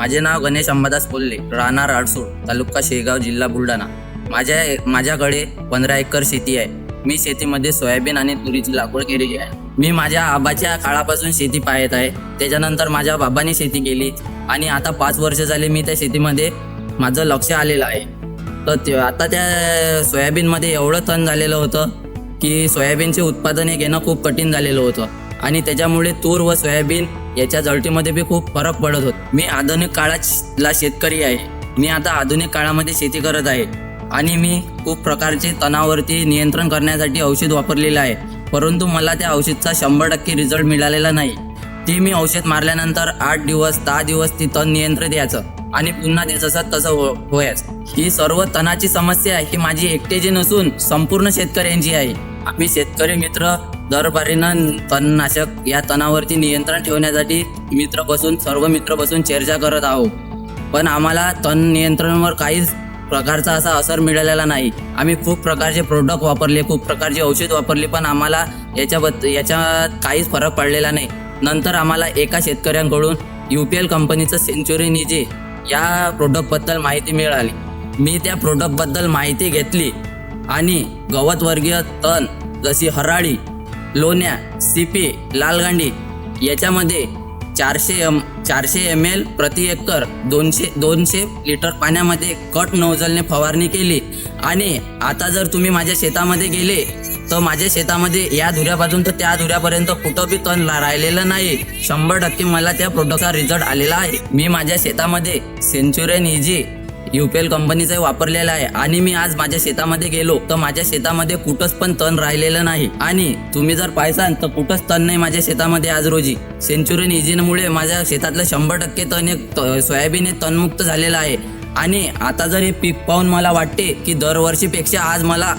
माझे नाव गणेश अंबादास कोल्हे, राहणार आडसूळ, तालुका शेगाव, जिल्हा बुलढाणा। माझ्याकडे 15 एकर शेती आहे। मी शेतीमध्ये सोयाबीन आणि तुरीची लागवड केलेली आहे। मी माझ्या आबाच्या काळापासून शेती पाहत आहे। त्याच्यानंतर माझ्या बाबांनी शेती केली आणि आता 5 वर्ष झाले मी त्या शेतीमध्ये माझं लक्ष आलेलं आहे। तर आता त्या सोयाबीनमध्ये एवढं तण झालेलं होतं की सोयाबीनचे उत्पादन हे घेणं खूप कठीण झालेलं होतं आणि त्याच्यामुळे तूर व सोयाबीन याच्या जळतीमध्ये बी खूप फरक पडत होता। मी आधुनिक काळातला शेतकरी आहे। मी आता आधुनिक काळामध्ये शेती करत आहे आणि मी खूप प्रकारचे तणावरती नियंत्रण करण्यासाठी औषध वापरलेलं आहे, परंतु मला त्या औषधाचा 100% रिझल्ट मिळालेला नाही। ती मी औषध मारल्यानंतर 8 दिवस 10 दिवस ती तण नियंत्रित यायचं आणि पुन्हा ते तसं व्हायचं। ही सर्व तणाची समस्या ही माझी एकट्याची नसून संपूर्ण शेतकऱ्यांची आहे। आम्ही शेतकरी मित्र दरबारीनं तणनाशक या तणावरती नियंत्रण ठेवण्यासाठी सर्व मित्र बसून चर्चा करत आहोत, पण आम्हाला तण नियंत्रणावर काहीच प्रकारचा असा असर मिळालेला नाही। आम्ही खूप प्रकारचे प्रोडक्ट वापरले, खूप प्रकारचे औषध वापरले, पण आम्हाला याच्यात काहीच फरक पडलेला नाही। नंतर आम्हाला एका शेतकऱ्यांकडून UPL कंपनीचं सेंचुरिन इजी या प्रोडक्टबद्दल माहिती मिळाली। मी त्या प्रोडक्टबद्दल माहिती घेतली आणि गवतवर्गीय तण जशी हराळी, लोण्या, सीपी, लालगांडी याच्यामध्ये 400 ml प्रति एकर 200 लिटर पाण्यामध्ये कट नोझलने फवारणी केली आणि आता जर तुम्ही माझ्या शेतामध्ये गेले तर माझ्या शेतामध्ये या धुऱ्यापासून तर त्या धुऱ्यापर्यंत कुठं बी तण राहिलेलं नाही। 100% मला त्या प्रोडक्टचा रिझल्ट आलेला आहे। मी माझ्या शेतामध्ये सेंचुरिन इजी UPL कंपनीचा वापरलेला आहे आणि मी आज माझ्या शेतामध्ये गेलो तर माझ्या शेतामध्ये कुठंच पण तण राहिलेलं नाही आणि तुम्ही जर पाहिसाल तर कुठंच तण नाही माझ्या शेतामध्ये आज रोजी। सेंचुरिन इजीमुळे माझ्या शेतातलं 100% तण सोयाबीन हे तणमुक्त झालेलं आहे आणि आता जर हे पीक पाहून मला वाटते की दरवर्षीपेक्षा आज मला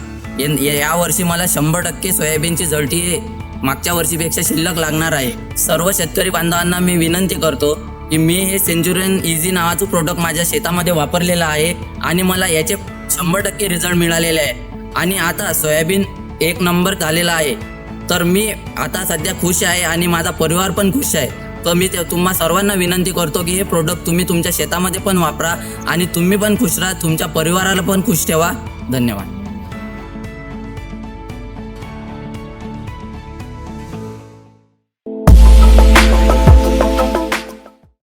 या वर्षी मला 100% सोयाबीनची जळती हे मागच्या वर्षीपेक्षा शिल्लक लागणार आहे। सर्व शेतकरी बांधवांना मी विनंती करतो की मी हे सेंचुरिन इजी नावाचं प्रोडक्ट माझ्या शेतामध्ये वापरलेलं आहे आणि मला याचे 100% रिझल्ट मिळालेले आहे आणि आता सोयाबीन 1 नंबर झालेला आहे। तर मी आता सध्या खुश आहे आणि माझा परिवार पण खुश आहे। तर मी तुम्हा सर्वांना विनंती करतो की हे प्रोडक्ट तुम्ही तुमच्या शेतामध्ये पण वापरा आणि तुम्ही पण खुश राहा, तुमच्या परिवाराला पण खुश ठेवा। धन्यवाद।